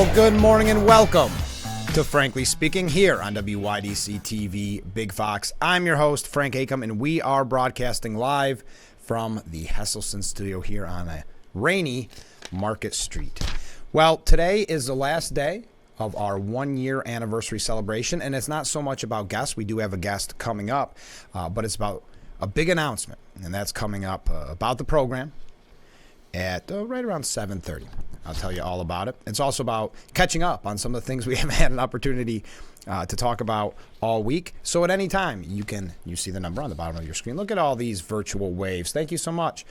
Well, good morning and welcome to Frankly Speaking here on WYDC TV Big Fox. I'm your host, Frank Acom, and we are broadcasting live from the Hesselson studio here on a rainy Market Street. Well, today is the last day of our one-year anniversary celebration, and it's not so much about guests. We do have a guest coming up, but it's about a big announcement, and that's coming up about the program at right around 7:30. I'll tell you all about it. It's also about catching up on some of the things we haven't had an opportunity to talk about all week. So at any time, you see the number on the bottom of your screen. Look at all these virtual waves. Thank you so much.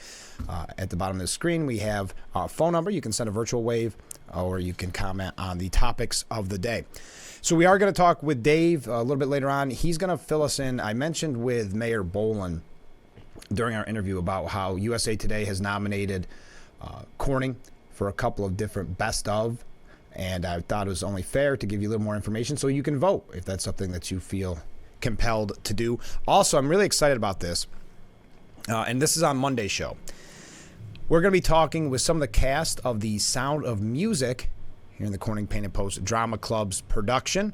At the bottom of the screen, we have our phone number. You can send a virtual wave or you can comment on the topics of the day. So we are going to talk with Dave a little bit later on. He's going to fill us in. I mentioned with Mayor Bolin during our interview about how USA Today has nominated Corning for a couple of different best of, and I thought it was only fair to give you a little more information so you can vote if that's something that you feel compelled to do. Also, I'm really excited about this, and this is on Monday's show. We're going to be talking with some of the cast of the Sound of Music here in the Corning Painted Post Drama Club's production.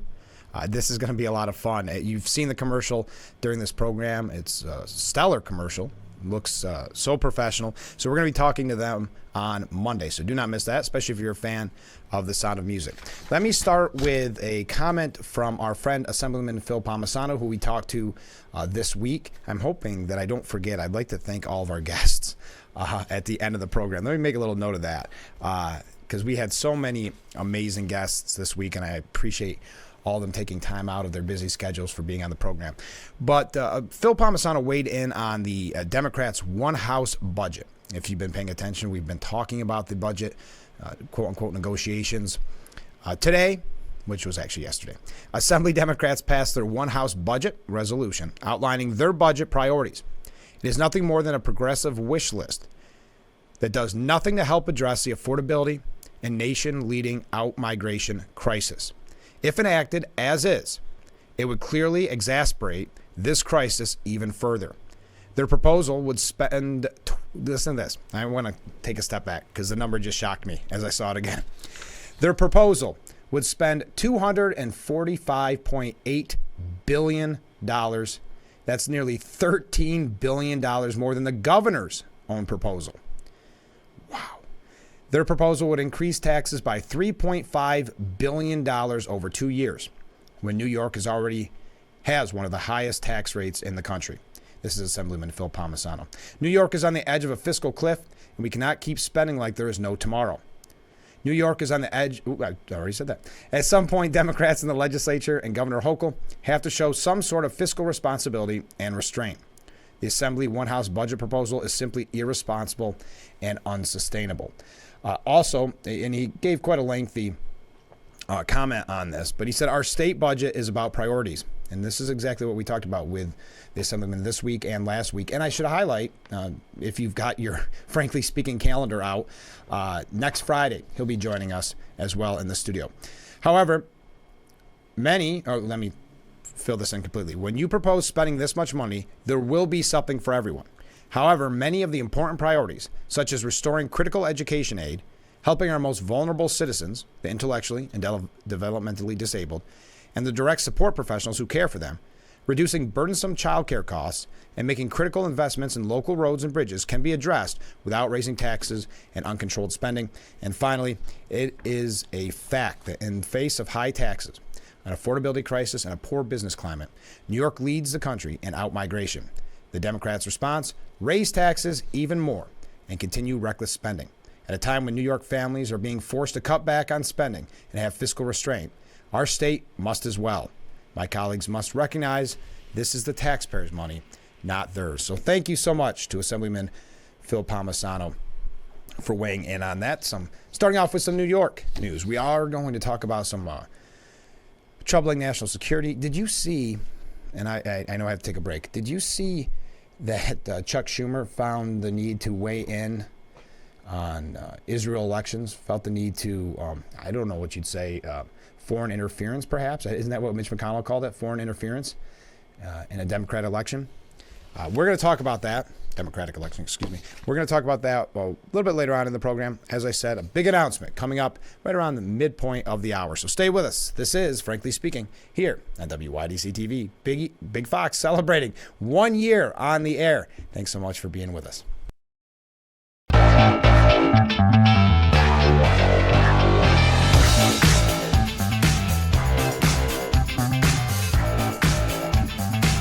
This is going to be a lot of fun. You've seen the commercial during this program. It's a stellar commercial. Looks so professional. So we're going to be talking to them on Monday. So do not miss that, especially if you're a fan of the Sound of Music. Let me start with a comment from our friend Assemblyman Phil Palmisano, who we talked to this week. I'm hoping that I don't forget. I'd like to thank all of our guests at the end of the program. Let me make a little note of that because we had so many amazing guests this week, and I appreciate all of them taking time out of their busy schedules for being on the program. But Phil Palmisano weighed in on the Democrats' one-house budget. If you've been paying attention, we've been talking about the budget, quote-unquote, negotiations. Today, which was actually yesterday, Assembly Democrats passed their one-house budget resolution outlining their budget priorities. It is nothing more than a progressive wish list that does nothing to help address the affordability and nation-leading out-migration crisis. If enacted as is, it would clearly exacerbate this crisis even further. Their proposal would spend, listen to this, I want to take a step back because the number just shocked me as I saw it again. Their proposal would spend $245.8 billion. That's nearly $13 billion more than the governor's own proposal. Wow. Their proposal would increase taxes by $3.5 billion over 2 years, when New York has one of the highest tax rates in the country. This is Assemblyman Phil Palmisano. New York is on the edge of a fiscal cliff, and we cannot keep spending like there is no tomorrow. New York is on the edge. I already said that. At some point, Democrats in the legislature and Governor Hochul have to show some sort of fiscal responsibility and restraint. The Assembly one-house budget proposal is simply irresponsible and unsustainable. Also, and he gave quite a lengthy comment on this, but he said our state budget is about priorities. And this is exactly what we talked about with the Assemblyman this week and last week. And I should highlight, if you've got your Frankly Speaking calendar out, next Friday, he'll be joining us as well in the studio. However, let me fill this in completely. When you propose spending this much money, there will be something for everyone. However, many of the important priorities, such as restoring critical education aid, helping our most vulnerable citizens, the intellectually and developmentally disabled, and the direct support professionals who care for them, reducing burdensome child care costs, and making critical investments in local roads and bridges can be addressed without raising taxes and uncontrolled spending. And finally, it is a fact that in the face of high taxes, an affordability crisis, and a poor business climate, New York leads the country in out-migration. The Democrats' response: raise taxes even more and continue reckless spending. At a time when New York families are being forced to cut back on spending and have fiscal restraint, our state must as well. My colleagues must recognize this is the taxpayers' money, not theirs. So thank you so much to Assemblyman Phil Palmisano for weighing in on that. Starting off with some New York news. We are going to talk about some troubling national security. Did you see, and I know I have to take a break, did you see that Chuck Schumer found the need to weigh in on Israel elections, felt the need to, I don't know what you'd say, foreign interference perhaps? Isn't that what Mitch McConnell called it, foreign interference in a Democrat election? We're going to talk about that Democratic election, excuse me. We're going to talk about that a little bit later on in the program. As I said, a big announcement coming up right around the midpoint of the hour. So stay with us. This is Frankly Speaking here on WYDC TV. Big Fox celebrating 1 year on the air. Thanks so much for being with us.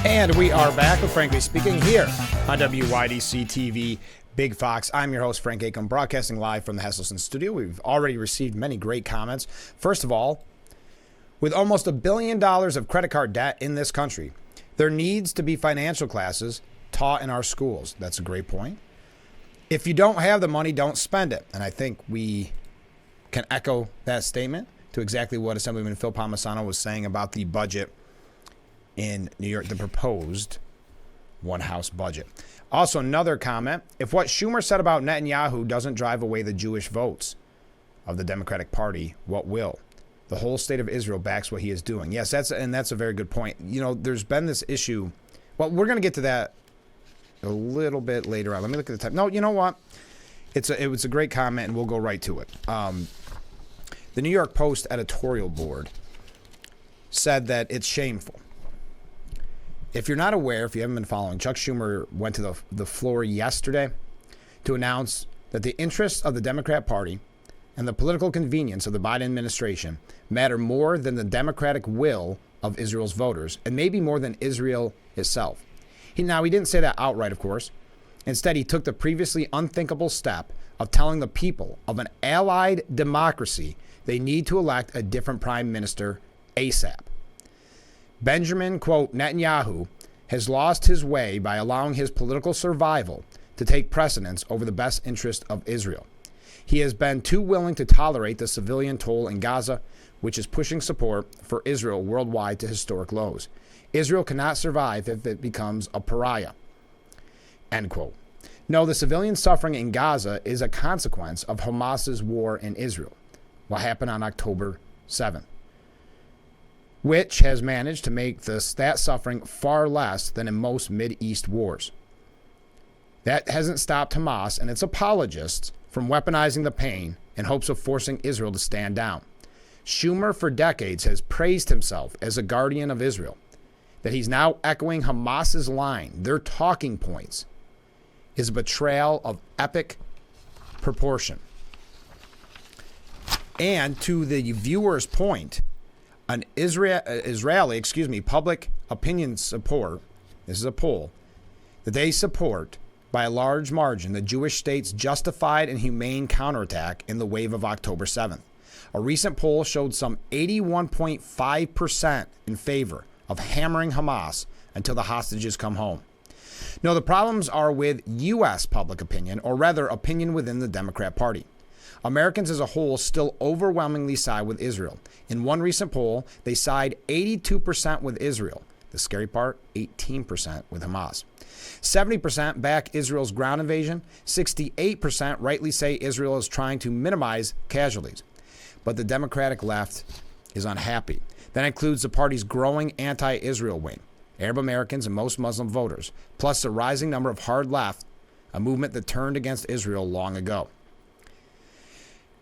And we are back with Frankly Speaking here on WYDC TV, Big Fox. I'm your host, Frank Acom, broadcasting live from the Hesselson studio. We've already received many great comments. First of all, with almost $1 billion of credit card debt in this country, there needs to be financial classes taught in our schools. That's a great point. If you don't have the money, don't spend it. And I think we can echo that statement to exactly what Assemblyman Phil Palmisano was saying about the budget in New York, the proposed one-house budget. Also, another comment, if what Schumer said about Netanyahu doesn't drive away the Jewish votes of the Democratic Party, what will? The whole state of Israel backs what he is doing. Yes, that's a very good point. You know, there's been this issue. Well, we're going to get to that a little bit later on. Let me look at the time. No, you know what? It was a great comment, and we'll go right to it. The New York Post editorial board said that it's shameful. If you're not aware, if you haven't been following, Chuck Schumer went to the floor yesterday to announce that the interests of the Democrat Party and the political convenience of the Biden administration matter more than the democratic will of Israel's voters, and maybe more than Israel itself. He didn't say that outright, of course. Instead, he took the previously unthinkable step of telling the people of an allied democracy they need to elect a different prime minister ASAP. Benjamin, quote, Netanyahu has lost his way by allowing his political survival to take precedence over the best interest of Israel. He has been too willing to tolerate the civilian toll in Gaza, which is pushing support for Israel worldwide to historic lows. Israel cannot survive if it becomes a pariah, end quote. No, the civilian suffering in Gaza is a consequence of Hamas's war in Israel, what happened on October 7th. Which has managed to make that suffering far less than in most Mideast wars. That hasn't stopped Hamas and its apologists from weaponizing the pain in hopes of forcing Israel to stand down. Schumer, for decades, has praised himself as a guardian of Israel. That he's now echoing Hamas's line, their talking points, is a betrayal of epic proportion. And to the viewer's point, an Israeli public opinion support, this is a poll, that they support by a large margin the Jewish state's justified and humane counterattack in the wave of October 7th. A recent poll showed some 81.5% in favor of hammering Hamas until the hostages come home. No, the problems are with U.S. public opinion, or rather opinion within the Democrat Party. Americans as a whole still overwhelmingly side with Israel. In one recent poll, they side 82% with Israel. The scary part, 18% with Hamas. 70% back Israel's ground invasion. 68% rightly say Israel is trying to minimize casualties. But the Democratic left is unhappy. That includes the party's growing anti-Israel wing, Arab Americans and most Muslim voters, plus the rising number of hard left, a movement that turned against Israel long ago.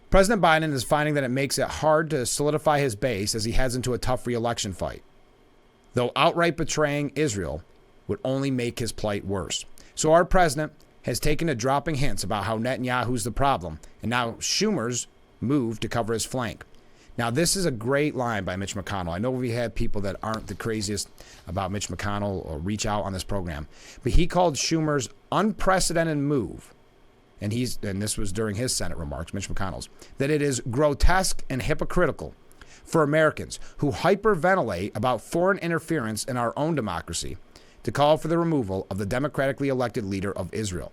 President Biden is finding that it makes it hard to solidify his base as he heads into a tough re-election fight, though outright betraying Israel would only make his plight worse. So our president has taken to dropping hints about how Netanyahu's the problem, and now Schumer's move to cover his flank. Now, this is a great line by Mitch McConnell. I know we had people that aren't the craziest about Mitch McConnell or reach out on this program, but he called Schumer's unprecedented move, and this was during his Senate remarks, Mitch McConnell's, that it is grotesque and hypocritical for Americans who hyperventilate about foreign interference in our own democracy to call for the removal of the democratically elected leader of Israel.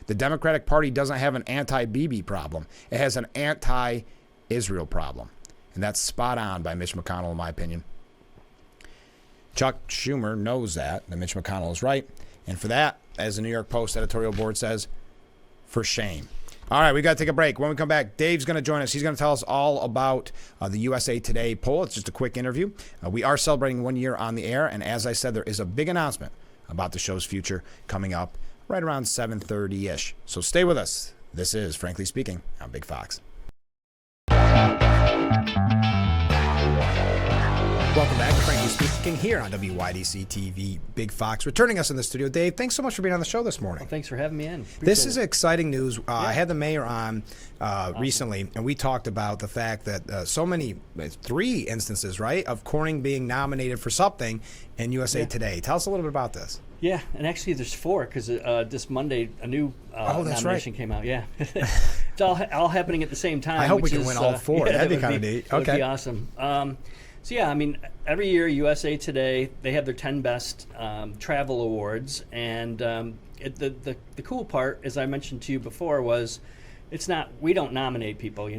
The Democratic Party doesn't have an anti-Bibi problem. It has an anti-Israel problem. And that's spot on by Mitch McConnell, in my opinion. Chuck Schumer knows that Mitch McConnell is right. And for that, as the New York Post editorial board says, for shame. All right, we got to take a break. When we come back, Dave's going to join us. He's going to tell us all about the USA Today poll. It's just a quick interview. We are celebrating 1 year on the air. And as I said, there is a big announcement about the show's future coming up right around 7:30-ish. So stay with us. This is Frankly Speaking on Big Fox. Welcome back to Frankly Speaking here on WYDC TV Big Fox. Returning us in the studio, Dave, thanks so much for being on the show this morning. Well, thanks for having me in. This is exciting news. I had the mayor on recently, and we talked about the fact that 3 instances, right, of Corning being nominated for something in USA Today. Tell us a little bit about this. Yeah, and actually there's 4 because this Monday a new nomination came out. Yeah, it's all happening at the same time. I hope we can win all 4. That'd be kind of neat. That would be awesome. So yeah, I mean, every year USA Today, they have their 10 best travel awards, and the cool part, as I mentioned to you before, was we don't nominate people,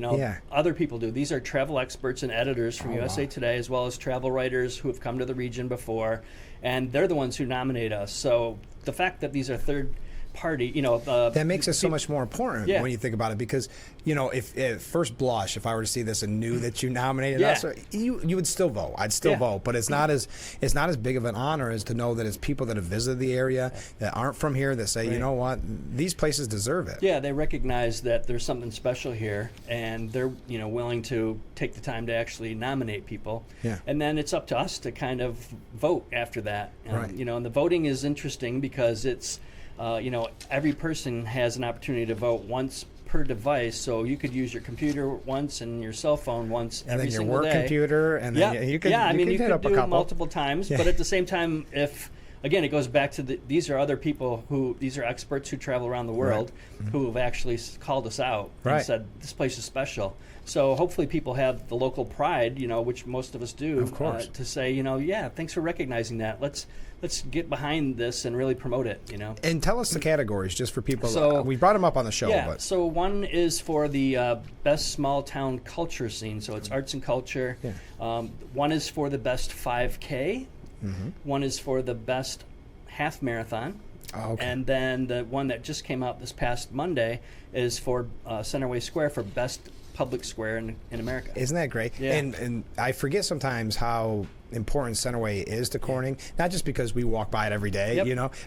other people do. These are travel experts and editors from USA Today, as well as travel writers who have come to the region before, and they're the ones who nominate us. So the fact that these are third party, that makes it so much more important when you think about it, because if at first blush, if I were to see this and knew that you nominated us, you would still vote. I'd still vote, but it's not as big of an honor as to know that it's people that have visited the area that aren't from here that say, you know what, these places deserve it. Yeah, they recognize that there's something special here, and they're willing to take the time to actually nominate people. Yeah. And then it's up to us to kind of vote after that. And the voting is interesting because it's every person has an opportunity to vote once per device, so you could use your computer once and your cell phone once every single day. And then your work computer, and then you could do it multiple times. But at the same time, again, it goes back to these are other people these are experts who travel around the world who have actually called us out and said this place is special. So hopefully people have the local pride, which most of us do, of course, to say, thanks for recognizing that. Let's get behind this and really promote it, And tell us the categories, just for people. So, we brought them up on the show. Yeah, so one is for the best small town culture scene, so it's arts and culture. Yeah. One is for the best 5K. Mm-hmm. One is for the best half marathon. Oh, okay. And then the one that just came out this past Monday is for Centerway Square for best public square in America. Isn't that great? Yeah. And I forget sometimes how important Centerway is to Corning, not just because we walk by it every day,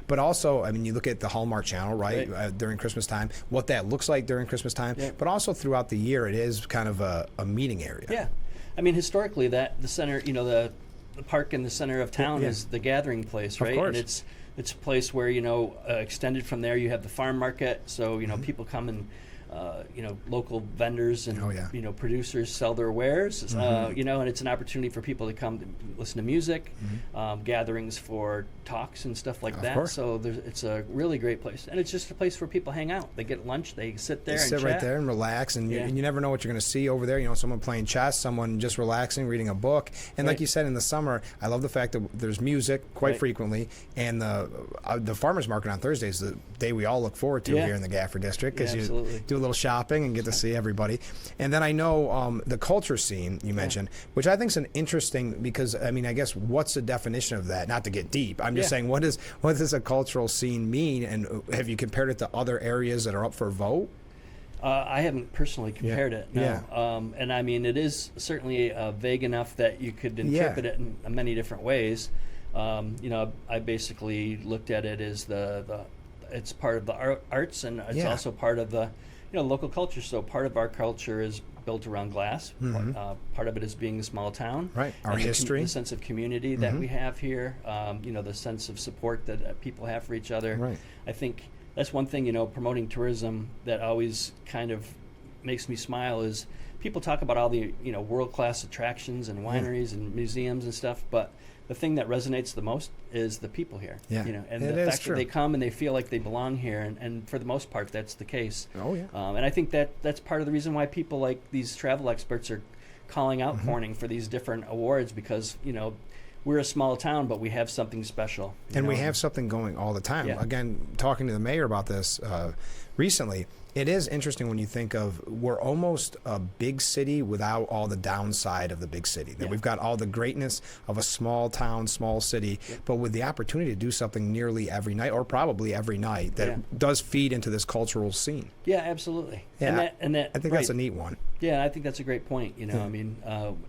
but also, I mean, you look at the Hallmark Channel, right. During Christmas time, what that looks like during Christmas time, but also throughout the year, it is kind of a meeting area. Yeah. I mean, historically, the center, the park in the center of town is the gathering place, right? Of course. And it's a place where, extended from there, you have the farm market, so, people come and local vendors and producers sell their wares, and it's an opportunity for people to come to listen to music, gatherings for talks and stuff like that. Course. So it's a really great place, and it's just a place where people hang out. They get lunch, they sit there, and sit chat. Right there and relax, and you never know what you're going to see over there. Someone playing chess, someone just relaxing, reading a book, and like you said, in the summer, I love the fact that there's music quite frequently, and the farmers market on Thursday is the day we all look forward to here in the Gaffer District, because you do a little shopping and get to see everybody. And then I know the culture scene you mentioned, which I think is an interesting, because I mean, I guess what's the definition of that? Not to get deep, I'm just saying, what does a cultural scene mean, and have you compared it to other areas that are up for vote? I haven't personally compared it, no. Yeah. And I mean, it is certainly vague enough that you could interpret it in many different ways. I basically looked at it as it's part of the arts, and it's also part of the local culture. So part of our culture is built around glass. Part of it is being a small town. Right. Our history. The sense of community that we have here. The sense of support that people have for each other. Right. I think that's one thing, promoting tourism that always kind of makes me smile is people talk about all the, world-class attractions and wineries and museums and stuff, but the thing that resonates the most is the people here. Yeah. And the fact that they come and they feel like they belong here, and for the most part, that's the case. Oh, yeah. And I think that's part of the reason why people like these travel experts are calling out Corning for these different awards, because, we're a small town, but we have something special. And we have something going all the time. Yeah. Again, talking to the mayor about this recently, it is interesting when you think of, we're almost a big city without all the downside of the big city. That we've got all the greatness of a small town, small city, but with the opportunity to do something nearly every night, or probably every night, that does feed into this cultural scene. Yeah, absolutely. Yeah, I think that's a neat one. Yeah, I think that's a great point. I mean,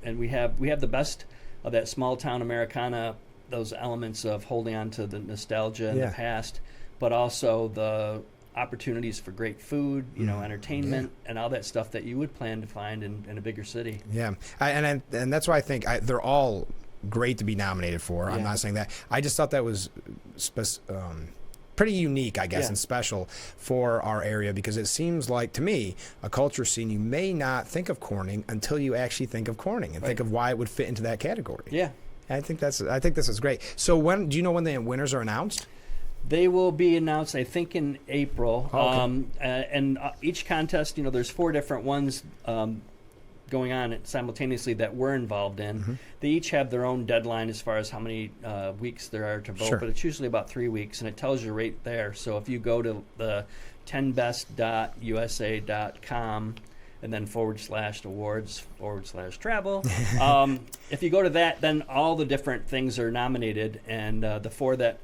and we have the best of that small town Americana, those elements of holding on to the nostalgia and the past, but also the opportunities for great food, entertainment, and all that stuff that you would plan to find in a bigger city. Yeah, and that's why I think they're all great to be nominated for. I'm not saying that. I just thought that was pretty unique, I guess, and special for our area, because it seems like, to me, a culture scene, you may not think of Corning until you actually think of Corning and think of why it would fit into that category. Yeah. I think this is great. So do you know when the winners are announced? They will be announced, I think, in April. Okay. And each contest, there's 4 different ones going on simultaneously that we're involved in. Mm-hmm. They each have their own deadline as far as how many weeks there are to vote, but it's usually about 3 weeks, and it tells you right there. So if you go to the 10best.usa.com and then /awards/travel. If you go to that, then all the different things are nominated, and the 4 that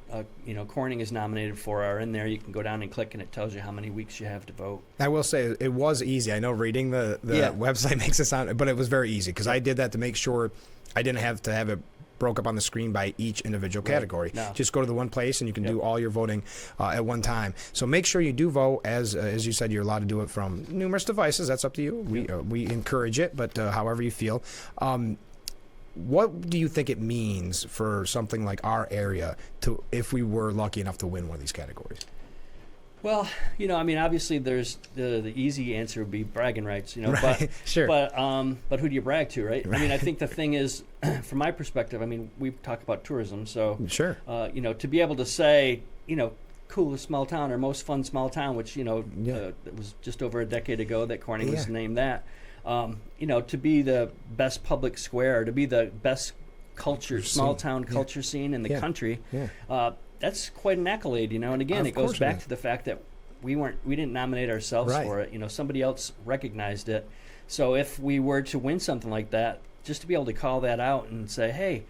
Corning is nominated for are in there. You can go down and click, and it tells you how many weeks you have to vote. I will say it was easy. I know reading the website makes it sound, but it was very easy, because I did that to make sure I didn't have to have it broke up on the screen by each individual category. No. Just go to the one place and you can do all your voting at one time. So make sure you do vote. As you said, you're allowed to do it from numerous devices. That's up to you. We encourage it, but however you feel. What do you think it means for something like our area if we were lucky enough to win one of these categories? Well, obviously there's the easy answer would be bragging rights, Right. But sure. But who do you brag to, right? I think the thing is, from my perspective, we talk about tourism, so sure. To be able to say, coolest small town or most fun small town, which it was just over a decade ago that Corning was named that. To be the best public square, to be the best small town culture scene in the country. Yeah. That's quite an accolade, and again, it goes back to the fact that we didn't nominate ourselves for it. Somebody else recognized it. So if we were to win something like that, just to be able to call that out and say, hey,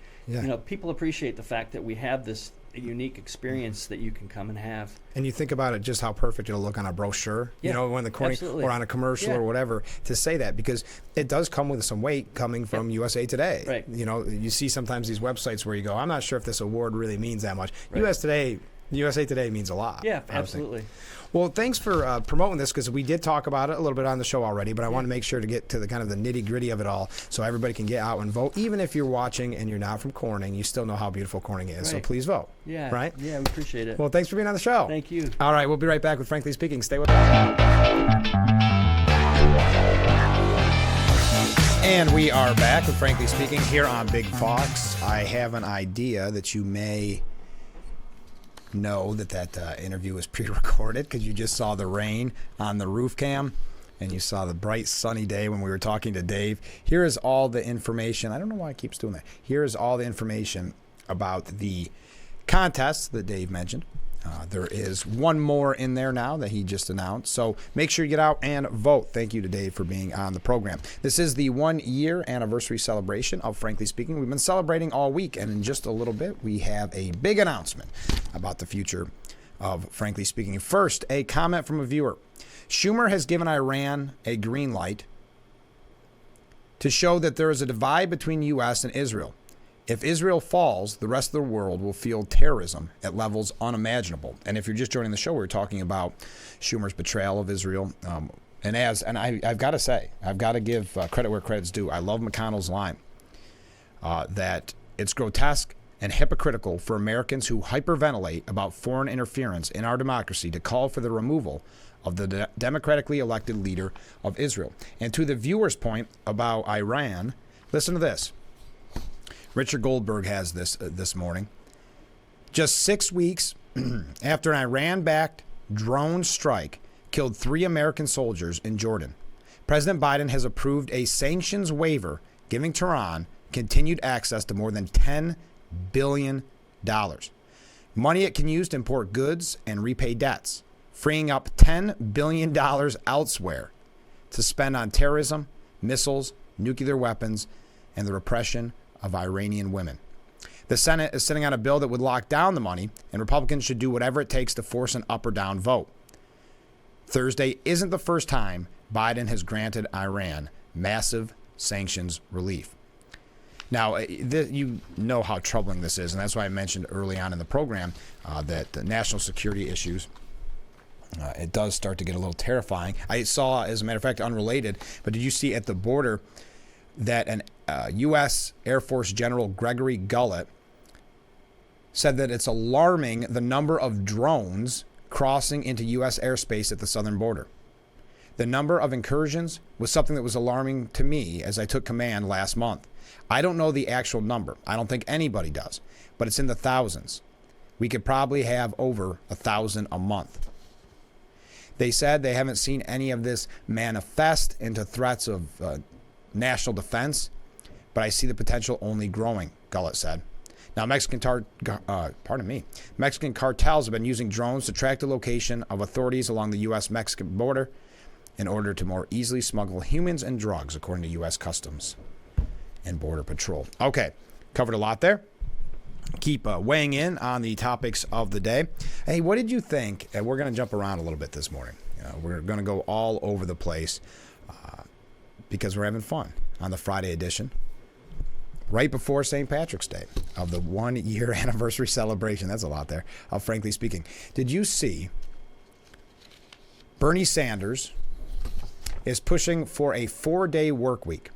people appreciate the fact that we have this unique experience that you can come and have. And you think about it, just how perfect it'll look on a brochure, when the Corning or on a commercial or whatever, to say that, because it does come with some weight coming from USA Today. Right. You see sometimes these websites where you go, I'm not sure if this award really means that much. Right. USA Today means a lot. Yeah, absolutely. Well, thanks for promoting this, because we did talk about it a little bit on the show already, but I want to make sure to get to the kind of the nitty-gritty of it all, so everybody can get out and vote. Even if you're watching and you're not from Corning, you still know how beautiful Corning is, so please vote. Yeah. Right? Yeah, we appreciate it. Well, thanks for being on the show. Thank you. All right, we'll be right back with Frankly Speaking. Stay with us. And we are back with Frankly Speaking here on Big Fox. I have an idea that you may know that interview was pre-recorded, because you just saw the rain on the roof cam and you saw the bright sunny day when we were talking to Dave. Here is all the information. I don't know why it keeps doing that. Here is all the information about the contest that Dave mentioned. There is one more in there now that he just announced. So make sure you get out and vote. Thank you to Dave for being on the program. This is the 1-year anniversary celebration of Frankly Speaking. We've been celebrating all week, and in just a little bit, we have a big announcement about the future of Frankly Speaking. First, a comment from a viewer. Schumer has given Iran a green light to show that there is a divide between U.S. and Israel. If Israel falls, the rest of the world will feel terrorism at levels unimaginable. And if you're just joining the show, we're talking about Schumer's betrayal of Israel. I've got to say, I've got to give credit where credit's due. I love McConnell's line that it's grotesque and hypocritical for Americans who hyperventilate about foreign interference in our democracy to call for the removal of the democratically elected leader of Israel. And to the viewer's point about Iran, listen to this. Richard Goldberg has this morning. Just 6 weeks after an Iran-backed drone strike killed 3 American soldiers in Jordan, President Biden has approved a sanctions waiver giving Tehran continued access to more than $10 billion. Money it can use to import goods and repay debts, freeing up $10 billion elsewhere to spend on terrorism, missiles, nuclear weapons, and the repression of Iranian women. The Senate is sitting on a bill that would lock down the money, and Republicans should do whatever it takes to force an up or down vote. Thursday isn't the first time Biden has granted Iran massive sanctions relief. Now, you know how troubling this is, and that's why I mentioned early on in the program that the national security issues, it does start to get a little terrifying. I saw, as a matter of fact, unrelated, but did you see at the border that an U.S. Air Force General Gregory Gullett said that it's alarming the number of drones crossing into U.S. airspace at the southern border. The number of incursions was something that was alarming to me as I took command last month. I don't know the actual number. I don't think anybody does, but it's in the thousands. We could probably have over 1,000 a month. They said they haven't seen any of this manifest into threats of national defense, but I see the potential only growing, Gullett said. Now, Mexican cartels have been using drones to track the location of authorities along the U.S.-Mexican border in order to more easily smuggle humans and drugs, according to U.S. Customs and Border Patrol. Okay, covered a lot there. Keep weighing in on the topics of the day. Hey, what did you think? We're going to jump around a little bit this morning. We're going to go all over the place because we're having fun on the Friday edition, right before St. Patrick's Day of the 1-year anniversary celebration. That's a lot there, frankly speaking. Did you see Bernie Sanders is pushing for a 4-day work week?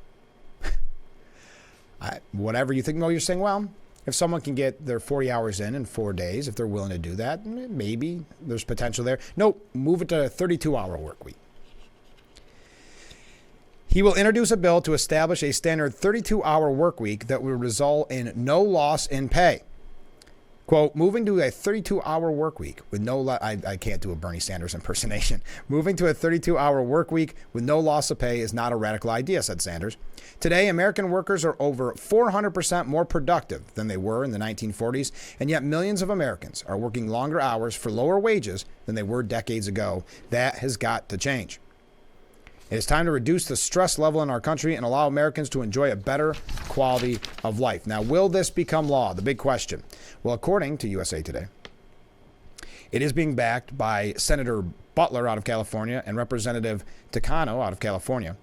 Whatever you think, you're saying, well, if someone can get their 40 hours in 4 days, if they're willing to do that, maybe there's potential there. Nope, move it to a 32-hour work week. He will introduce a bill to establish a standard 32-hour work week that will result in no loss in pay. Quote, moving to a 32-hour work week with I can't do a Bernie Sanders impersonation. Moving to a 32-hour work week with no loss of pay is not a radical idea, said Sanders. Today, American workers are over 400% more productive than they were in the 1940s, and yet millions of Americans are working longer hours for lower wages than they were decades ago. That has got to change. It is time to reduce the stress level in our country and allow Americans to enjoy a better quality of life. Now, will this become law? The big question. Well, according to USA Today, it is being backed by Senator Butler out of California and Representative Takano out of California.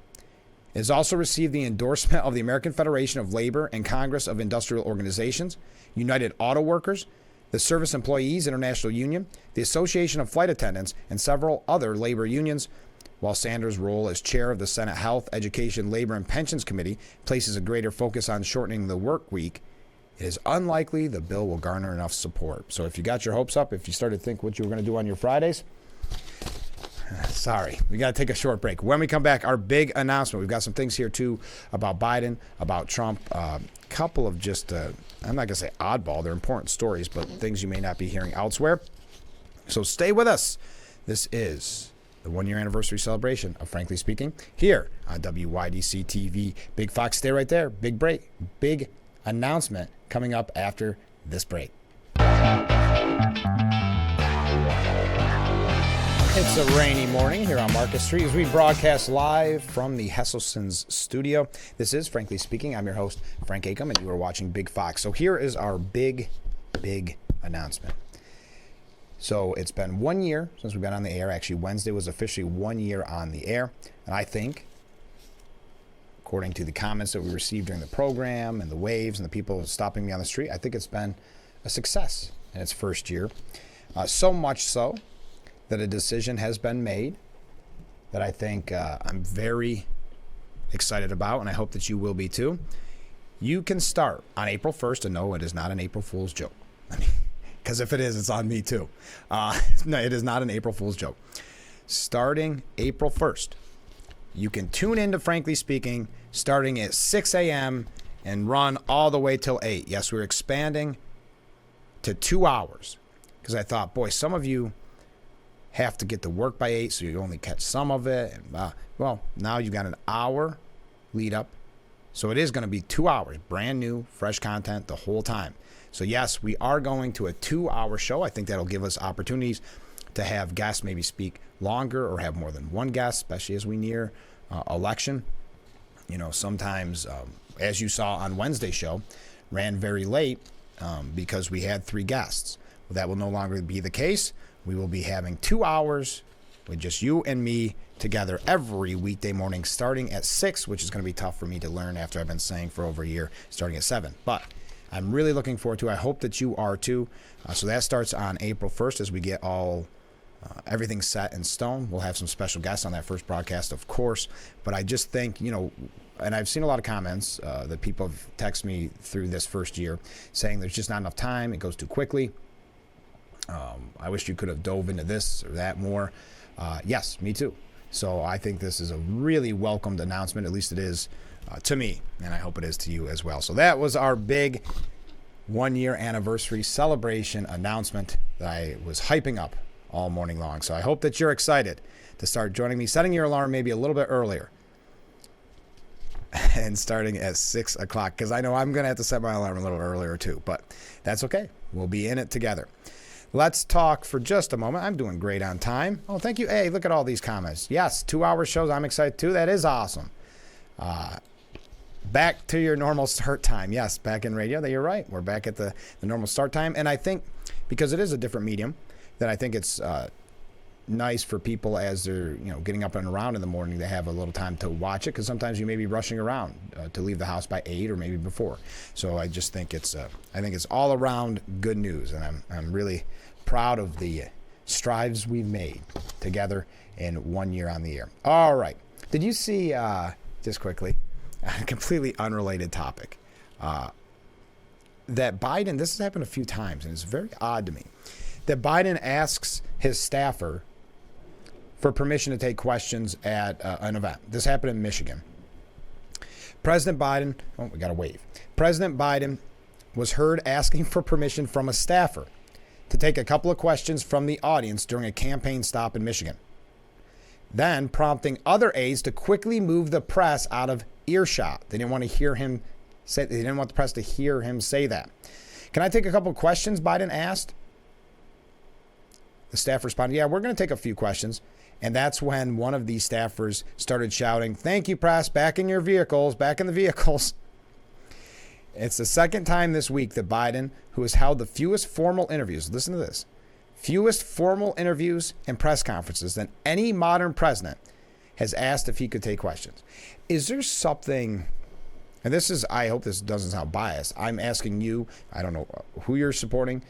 It has also received the endorsement of the American Federation of Labor and Congress of Industrial Organizations, United Auto Workers, the Service Employees International Union, the Association of Flight Attendants, and several other labor unions. While Sanders' role as chair of the Senate Health, Education, Labor, and Pensions Committee places a greater focus on shortening the work week, it is unlikely the bill will garner enough support. So if you got your hopes up, if you started to think what you were going to do on your Fridays, sorry, we got to take a short break. When we come back, our big announcement. We've got some things here, too, about Biden, about Trump, a couple of just, I'm not going to say oddball, they're important stories, but things you may not be hearing elsewhere. So stay with us. This is the 1-year anniversary celebration of Frankly Speaking here on WYDC TV. Big Fox, stay right there. Big break, big announcement coming up after this break. It's a rainy morning here on Market Street as we broadcast live from the Hesselson's studio. This is Frankly Speaking. I'm your host, Frank Acom, and you are watching Big Fox. So here is our big announcement. So it's been 1 year since we've been on the air. Actually, Wednesday was officially 1 year on the air. And I think, according to the comments that we received during the program and the waves and the people stopping me on the street, I think it's been a success in its first year. So much so that a decision has been made that I think I'm very excited about, and I hope that you will be too. You can start on April 1st, and no, it is not an April Fool's joke. Because if it is, it's on me too. No, it is not an April Fool's joke. Starting April 1st, you can tune into Frankly Speaking starting at 6 a.m. and run all the way till 8. Yes, we're expanding to 2 hours. Because I thought, boy, some of you have to get to work by 8, so you only catch some of it. And, well, now you've got an hour lead up. So it is going to be 2 hours, brand new, fresh content the whole time. So yes, we are going to a 2-hour show. I think that'll give us opportunities to have guests maybe speak longer or have more than one guest, especially as we near election. You know, sometimes, as you saw on Wednesday's show, ran very late because we had 3 guests. Well, that will no longer be the case. We will be having 2 hours with just you and me together every weekday morning starting at 6, which is going to be tough for me to learn after I've been saying for over a year, starting at 7. But I'm really looking forward to it. I hope that you are too. So that starts on April 1st as we get all everything set in stone. We'll have some special guests on that first broadcast, of course. But I just think, and I've seen a lot of comments that people have texted me through this first year saying there's just not enough time. It goes too quickly. I wish you could have dove into this or that more. Yes, me too. So I think this is a really welcomed announcement. At least it is to me, and I hope it is to you as well. So that was our big 1-year anniversary celebration announcement that I was hyping up all morning long. So I hope that you're excited to start joining me, setting your alarm maybe a little bit earlier and starting at 6 o'clock, because I know I'm going to have to set my alarm a little earlier too, but that's okay. We'll be in it together. Let's talk for just a moment. I'm doing great on time. Oh, thank you. Hey, look at all these comments. Yes, 2-hour shows. I'm excited too. That is awesome. Back to your normal start time. Yes, back in radio. You're right. We're back at the normal start time. And I think because it is a different medium, that I think it's nice for people as they're getting up and around in the morning to have a little time to watch it, because sometimes you may be rushing around to leave the house by 8 or maybe before. So I just think it's all around good news, and I'm really proud of the strides we've made together in 1 year on the air. All right, did you see just quickly a completely unrelated topic that Biden? This has happened a few times, and it's very odd to me that Biden asks his staffer for permission to take questions at an event. This happened in Michigan. President Biden, we got to wave. President Biden was heard asking for permission from a staffer to take a couple of questions from the audience during a campaign stop in Michigan, then prompting other aides to quickly move the press out of earshot. They didn't want the press to hear him say that. Can I take a couple of questions? Biden asked. The staff responded, yeah, we're going to take a few questions. And that's when one of these staffers started shouting, thank you, press, back in your vehicles, back in the vehicles. It's the second time this week that Biden, who has held the fewest formal interviews, listen to this, fewest formal interviews and press conferences than any modern president, has asked if he could take questions. Is there something, and this is, I hope this doesn't sound biased, I'm asking you, I don't know who you're supporting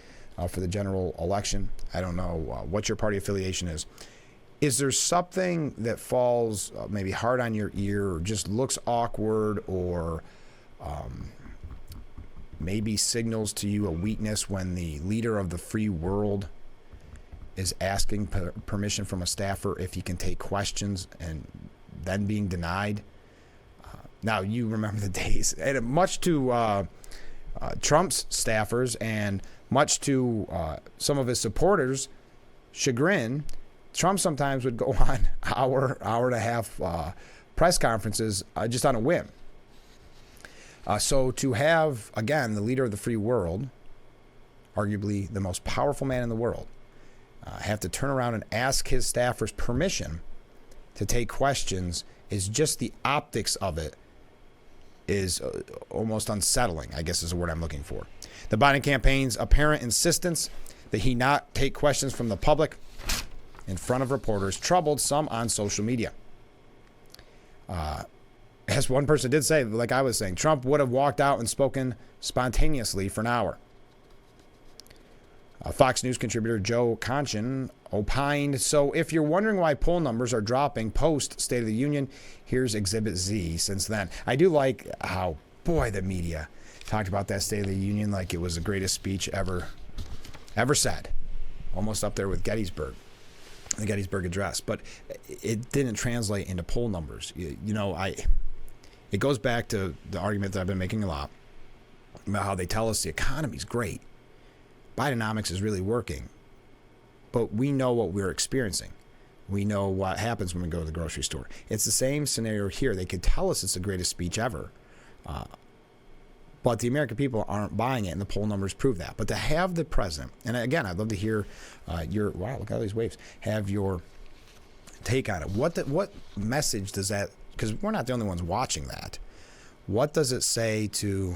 for the general election. I don't know what your party affiliation is. Is there something that falls maybe hard on your ear or just looks awkward or maybe signals to you a weakness when the leader of the free world is asking permission from a staffer if he can take questions and then being denied? Now, you remember the days, and much to Trump's staffers and much to some of his supporters' chagrin, Trump sometimes would go on hour and a half press conferences just on a whim. So to have, again, the leader of the free world, arguably the most powerful man in the world, have to turn around and ask his staffers permission to take questions is just the optics of it is almost unsettling, I guess is the word I'm looking for. The Biden campaign's apparent insistence that he not take questions from the public in front of reporters troubled some on social media. As one person did say, like I was saying, Trump would have walked out and spoken spontaneously for an hour. Fox News contributor Joe Conchin opined, so if you're wondering why poll numbers are dropping post State of the Union, here's Exhibit Z since then. I do like how, boy, the media talked about that State of the Union like it was the greatest speech ever said. Almost up there with Gettysburg, the Gettysburg Address. But it didn't translate into poll numbers. It goes back to the argument that I've been making a lot about how they tell us the economy's great. Bidenomics is really working. But we know what we're experiencing. We know what happens when we go to the grocery store. It's the same scenario here. They could tell us it's the greatest speech ever. But the American people aren't buying it, and the poll numbers prove that. But to have the president, and again, I'd love to hear wow, look at all these waves, have your take on it. What message does that, because we're not the only ones watching that, what does it say to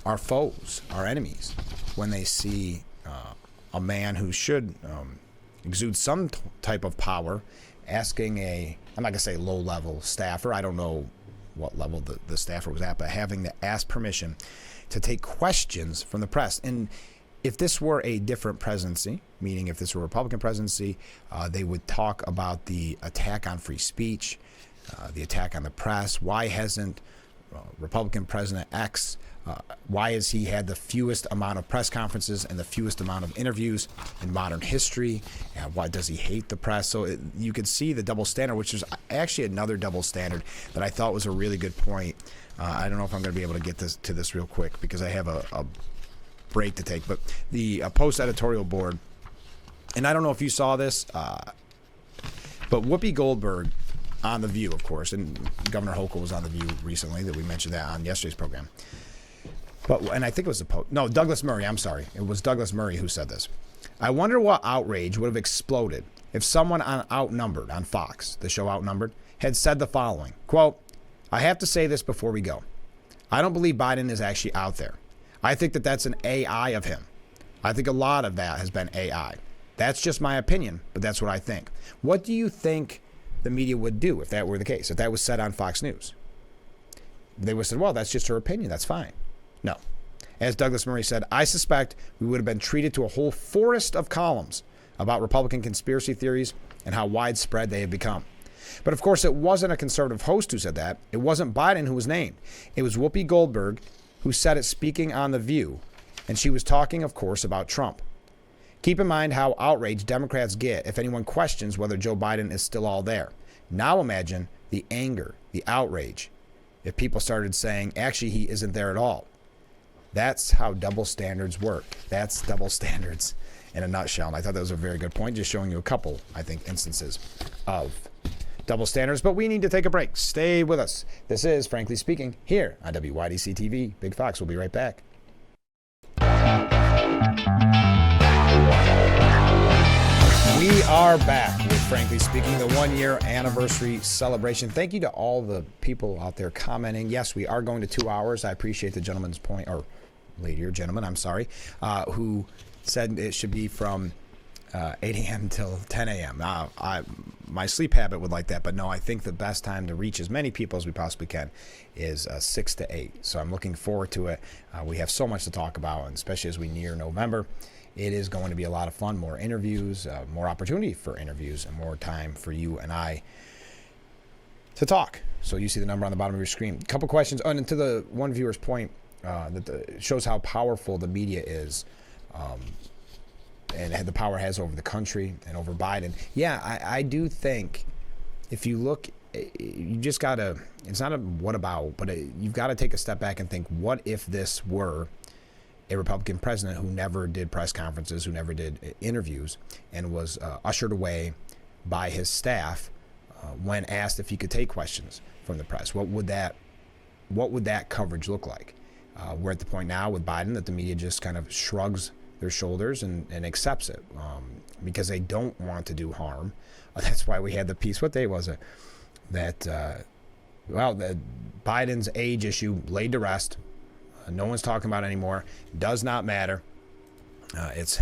our foes, our enemies, when they see a man who should exude some type of power asking I'm not going to say low-level staffer, I don't know what level the staffer was at, but having to ask permission to take questions from the press. And if this were a different presidency, meaning if this were a Republican presidency, they would talk about the attack on free speech, the attack on the press. Why hasn't Republican President X, why has he had the fewest amount of press conferences and the fewest amount of interviews in modern history? Why does he hate the press? So you could see the double standard, which is actually another double standard that I thought was a really good point. I don't know if I'm going to be able to get to this real quick because I have a break to take. But the Post editorial board, and I don't know if you saw this, but Whoopi Goldberg on The View, of course, and Governor Hochul was on The View recently, that we mentioned that on yesterday's program. And I think it was Douglas Murray, I'm sorry. It was Douglas Murray who said this. I wonder what outrage would have exploded if someone on Outnumbered, on Fox, the show Outnumbered, had said the following, quote, I have to say this before we go. I don't believe Biden is actually out there. I think that's an AI of him. I think a lot of that has been AI. That's just my opinion, but that's what I think. What do you think the media would do if that were the case, if that was said on Fox News? They would have said, well, that's just her opinion. That's fine. No. As Douglas Murray said, I suspect we would have been treated to a whole forest of columns about Republican conspiracy theories and how widespread they have become. But of course, it wasn't a conservative host who said that. It wasn't Biden who was named. It was Whoopi Goldberg who said it speaking on The View. And she was talking, of course, about Trump. Keep in mind how outraged Democrats get if anyone questions whether Joe Biden is still all there. Now imagine the anger, the outrage, if people started saying, actually, he isn't there at all. That's how double standards work. That's double standards in a nutshell. And I thought that was a very good point, just showing you a couple, I think, instances of double standards. But we need to take a break. Stay with us. This is Frankly Speaking here on WYDC TV. Big Fox will be right back. We are back with Frankly Speaking, the 1-year anniversary celebration. Thank you to all the people out there commenting. Yes, we are going to 2 hours. I appreciate the gentleman's point, or lady or gentleman, I'm sorry, who said it should be from 8 a.m. till 10 a.m. My sleep habit would like that, but no, I think the best time to reach as many people as we possibly can is 6 to 8. So I'm looking forward to it. We have so much to talk about, and especially as we near November. It is going to be a lot of fun, more interviews, more opportunity for interviews, and more time for you and I to talk. So you see the number on the bottom of your screen. A couple questions. And to the one viewer's point, that shows how powerful the media is, and the power has over the country and over Biden. Yeah, I do think if you look, you just got to, it's not a what about, but you've got to take a step back and think, what if this were a Republican president who never did press conferences, who never did interviews, and was ushered away by his staff when asked if he could take questions from the press? What would that coverage look like? We're at the point now with Biden that the media just kind of shrugs their shoulders and accepts it because they don't want to do harm. That's why we had the piece. What day was it? That Biden's age issue laid to rest. No one's talking about it anymore. Does not matter. It's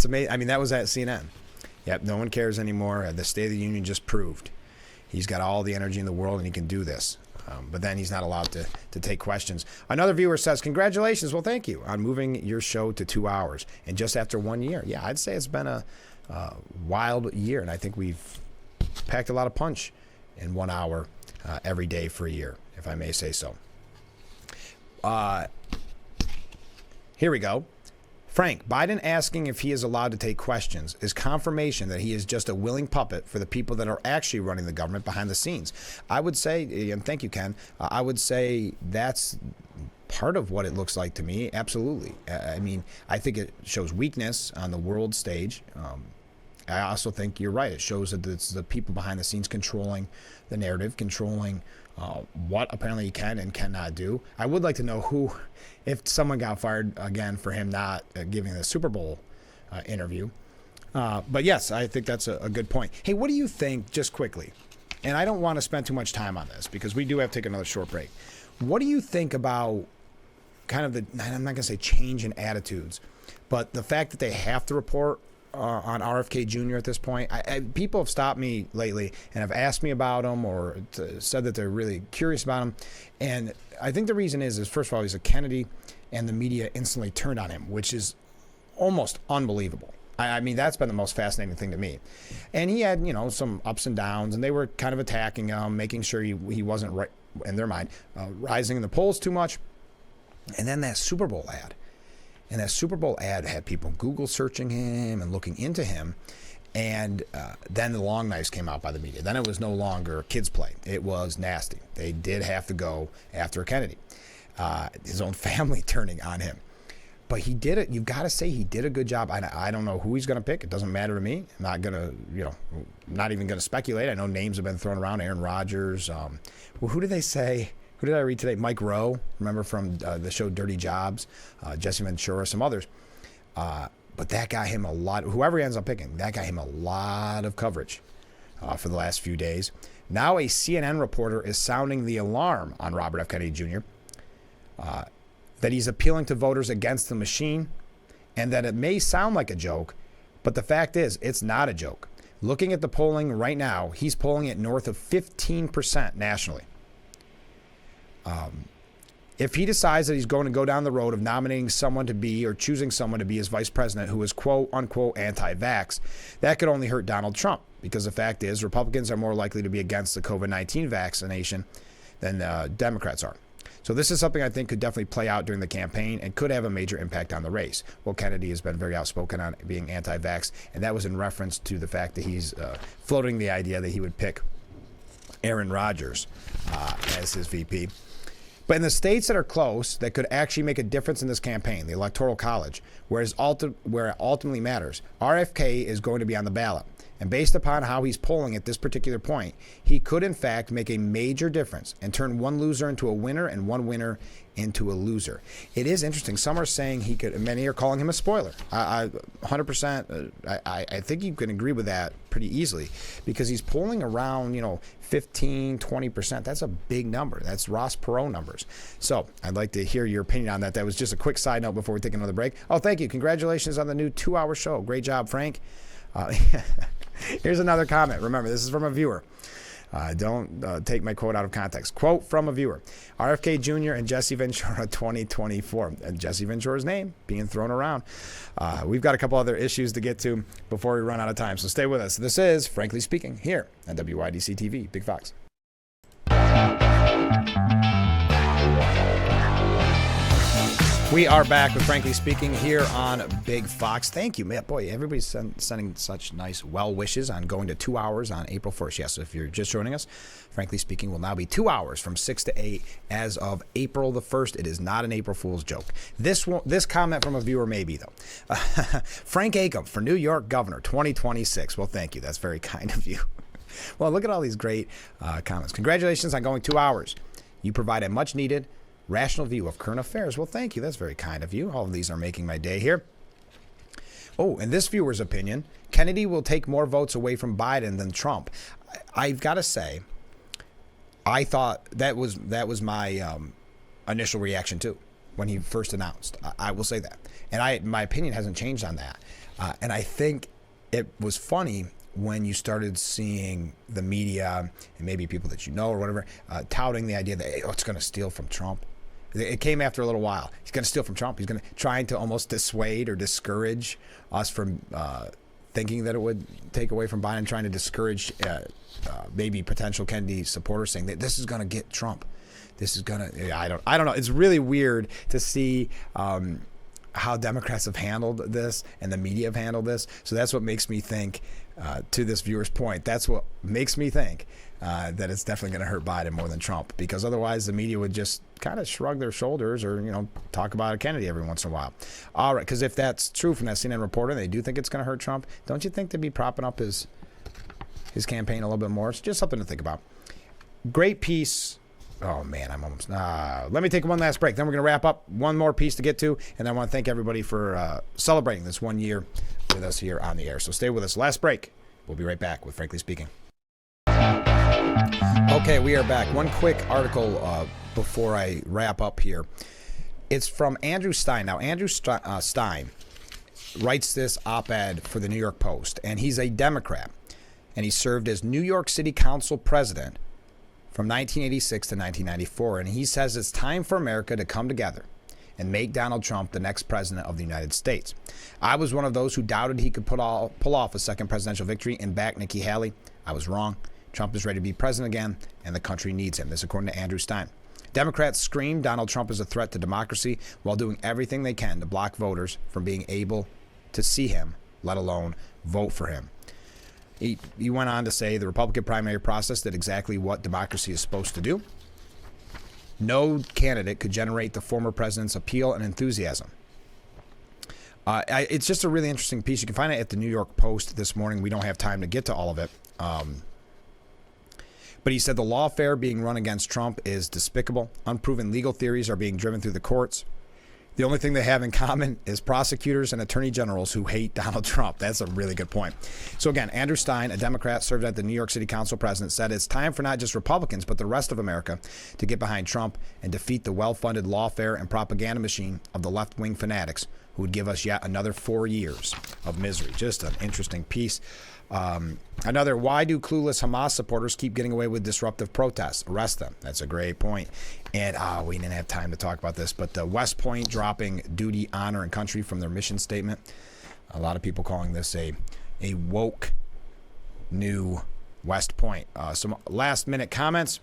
amazing. I mean, that was at CNN. Yep, no one cares anymore. The State of the Union just proved he's got all the energy in the world and he can do this. But then he's not allowed to take questions. Another viewer says, congratulations, well, thank you, on moving your show to 2 hours. And just after 1 year. Yeah, I'd say it's been a wild year. And I think we've packed a lot of punch in 1 hour every day for a year, if I may say so. Here we go. Frank, Biden asking if he is allowed to take questions is confirmation that he is just a willing puppet for the people that are actually running the government behind the scenes. I would say, and thank you, Ken, I would say that's part of what it looks like to me. Absolutely. I mean, I think it shows weakness on the world stage. I also think you're right. It shows that it's the people behind the scenes controlling the narrative, controlling what apparently he can and cannot do. I would like to know who, if someone got fired again for him not giving the Super Bowl interview. But yes, I think that's a good point. Hey, what do you think, just quickly, and I don't want to spend too much time on this because we do have to take another short break. What do you think about kind of I'm not going to say change in attitudes, but the fact that they have to report on RFK Jr. at this point. People have stopped me lately and have asked me about him or said that they're really curious about him. And I think the reason is first of all, he's a Kennedy, and the media instantly turned on him, which is almost unbelievable. I mean, that's been the most fascinating thing to me. And he had, some ups and downs, and they were kind of attacking him, making sure he wasn't, right in their mind, rising in the polls too much. And then that Super Bowl ad. And that Super Bowl ad had people Google searching him and looking into him. And then the long knives came out by the media. Then it was no longer kids play. It was nasty. They did have to go after Kennedy. His own family turning on him. But he did it. You've got to say he did a good job. I don't know who he's going to pick. It doesn't matter to me. I'm not going to, not even going to speculate. I know names have been thrown around. Aaron Rodgers. Who did they say? Who did I read today? Mike Rowe. Remember from the show Dirty Jobs? Jesse Ventura, some others. But that got him a lot. Whoever he ends up picking, that got him a lot of coverage for the last few days. Now a CNN reporter is sounding the alarm on Robert F. Kennedy Jr., that he's appealing to voters against the machine, and that it may sound like a joke, but the fact is, it's not a joke. Looking at the polling right now, he's polling at north of 15% nationally. If he decides that he's going to go down the road of nominating someone to be or choosing someone to be his vice president who is quote unquote anti-vax, that could only hurt Donald Trump, because the fact is Republicans are more likely to be against the COVID-19 vaccination than Democrats are. So this is something I think could definitely play out during the campaign and could have a major impact on the race. Well, Kennedy has been very outspoken on being anti-vax, and that was in reference to the fact that he's floating the idea that he would pick Aaron Rodgers as his VP. But in the states that are close, that could actually make a difference in this campaign, the Electoral College, where it ultimately matters, RFK is going to be on the ballot. And based upon how he's polling at this particular point, he could, in fact, make a major difference and turn one loser into a winner and one winner into a loser. It is interesting. Some are saying he could, many are calling him a spoiler. 100%, I think you can agree with that pretty easily, because he's polling around, 15, 20%. That's a big number. That's Ross Perot numbers. So I'd like to hear your opinion on that. That was just a quick side note before we take another break. Oh, thank you. Congratulations on the new 2-hour show. Great job, Frank. Here's another comment. Remember, this is from a viewer. Don't take my quote out of context. Quote from a viewer. RFK Jr. and Jesse Ventura 2024. And Jesse Ventura's name being thrown around. We've got a couple other issues to get to before we run out of time, so stay with us. This is Frankly Speaking here on WYDC TV, Big Fox. We are back with Frankly Speaking here on Big Fox. Thank you, man. Boy, everybody's sending such nice well wishes on going to 2 hours on April 1st. Yes, if you're just joining us, Frankly Speaking will now be 2 hours from 6 to 8 as of April the 1st. It is not an April Fool's joke. This comment from a viewer may be, though. Frank Acom for New York Governor 2026. Well, thank you. That's very kind of you. Well, look at all these great comments. Congratulations on going 2 hours. You provide a much needed rational view of current affairs. Well, thank you. That's very kind of you. All of these are making my day here. Oh, in this viewer's opinion, Kennedy will take more votes away from Biden than Trump. I've got to say, I thought that was my initial reaction too when he first announced. I will say that, and my opinion hasn't changed on that. And I think it was funny when you started seeing the media and maybe people that you know or whatever touting the idea that it's going to steal from Trump. It came after a little while. He's going to steal from Trump. He's going to trying to almost dissuade or discourage us from thinking that it would take away from Biden, trying to discourage maybe potential Kennedy supporters saying that this is going to get Trump. This is going to. I don't know. It's really weird to see how Democrats have handled this and the media have handled this. So that's what makes me think. To this viewer's point, that's what makes me think that it's definitely going to hurt Biden more than Trump, because otherwise the media would just kind of shrug their shoulders or, talk about a Kennedy every once in a while. All right, because if that's true from that CNN reporter, they do think it's going to hurt Trump, don't you think they'd be propping up his campaign a little bit more? It's just something to think about. Great piece. Oh, man, I'm almost... let me take one last break. Then we're going to wrap up. One more piece to get to, and I want to thank everybody for celebrating this 1 year with us here on the air. So stay with us. Last break. We'll be right back with Frankly Speaking. Okay, we are back. One quick article before I wrap up here. It's from Andrew Stein. Now, Andrew Stein writes this op-ed for the New York Post, and he's a Democrat, and he served as New York City Council president from 1986 to 1994, and he says it's time for America to come together and make Donald Trump the next president of the United States. I was one of those who doubted he could pull off a second presidential victory and back Nikki Haley. I was wrong. Trump is ready to be president again, and the country needs him. This according to Andrew Stein. Democrats scream Donald Trump is a threat to democracy while doing everything they can to block voters from being able to see him, let alone vote for him. He went on to say the Republican primary process did exactly what democracy is supposed to do. No candidate could generate the former president's appeal and enthusiasm. It's just a really interesting piece. You can find it at the New York Post this morning. We don't have time to get to all of it. But he said the lawfare being run against Trump is despicable. Unproven legal theories are being driven through the courts. The only thing they have in common is prosecutors and attorney generals who hate Donald Trump. That's a really good point. So again, Andrew Stein, a Democrat, served as the New York City Council president, said it's time for not just Republicans, but the rest of America to get behind Trump and defeat the well-funded lawfare and propaganda machine of the left-wing fanatics who would give us yet another 4 years of misery. Just an interesting piece. Another, why do clueless Hamas supporters keep getting away with disruptive protests? Arrest them. That's a great point. And we didn't have time to talk about this, but West Point dropping duty, honor, and country from their mission statement. A lot of people calling this a woke new West Point. Some last minute comments.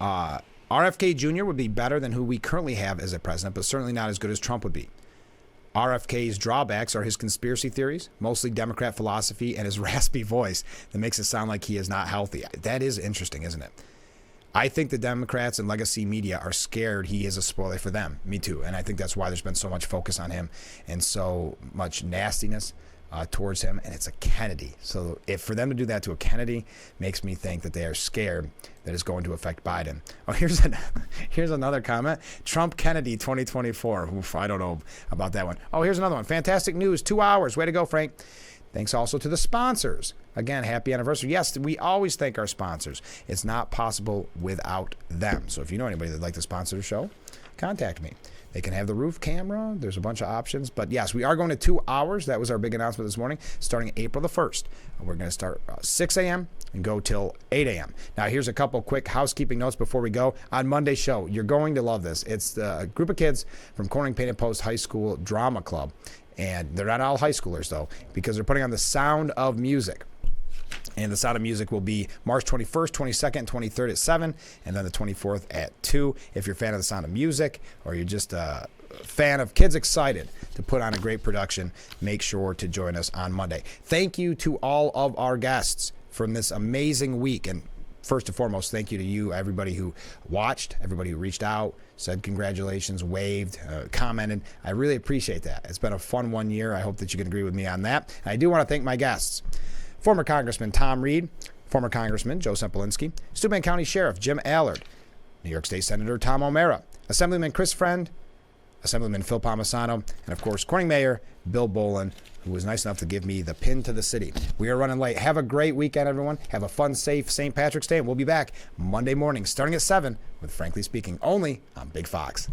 RFK Jr. would be better than who we currently have as a president, but certainly not as good as Trump would be. RFK's drawbacks are his conspiracy theories, mostly Democrat philosophy, and his raspy voice that makes it sound like he is not healthy. That is interesting, isn't it? I think the Democrats and legacy media are scared he is a spoiler for them. Me too. And I think that's why there's been so much focus on him and so much nastiness towards him. And it's a Kennedy. So if for them to do that to a Kennedy makes me think that they are scared that it's going to affect Biden. Oh, here's another comment. Trump Kennedy 2024. Oof, I don't know about that one. Oh, here's another one. Fantastic news. 2 hours. Way to go, Frank. Thanks also to the sponsors. Again, happy anniversary. Yes, we always thank our sponsors. It's not possible without them. So if you know anybody that'd like to sponsor the show, contact me. They can have the roof camera. There's a bunch of options. But yes, we are going to 2 hours. That was our big announcement this morning, starting April the 1st. We're going to start 6 a.m. and go till 8 a.m. Now, here's a couple quick housekeeping notes before we go. On Monday's show, you're going to love this. It's the group of kids from Corning Painted Post High School Drama Club. And they're not all high schoolers, though, because they're putting on The Sound of Music. And The Sound of Music will be March 21st, 22nd, and 23rd at 7, and then the 24th at 2. If you're a fan of The Sound of Music, or you're just a fan of kids excited to put on a great production, make sure to join us on Monday. Thank you to all of our guests from this amazing week. And first and foremost, thank you to you, everybody who watched, everybody who reached out, said congratulations, waved, commented. I really appreciate that. It's been a fun 1 year. I hope that you can agree with me on that. And I do want to thank my guests. Former Congressman Tom Reed, former Congressman Joe Sempolinski, Steuben County Sheriff Jim Allard, New York State Senator Tom O'Mara, Assemblyman Chris Friend, Assemblyman Phil Palmisano, and of course Corning Mayor Bill Bolin, who was nice enough to give me the pin to the city. We are running late. Have a great weekend, everyone. Have a fun, safe St. Patrick's Day, and we'll be back Monday morning starting at 7 with Frankly Speaking, only on Big Fox.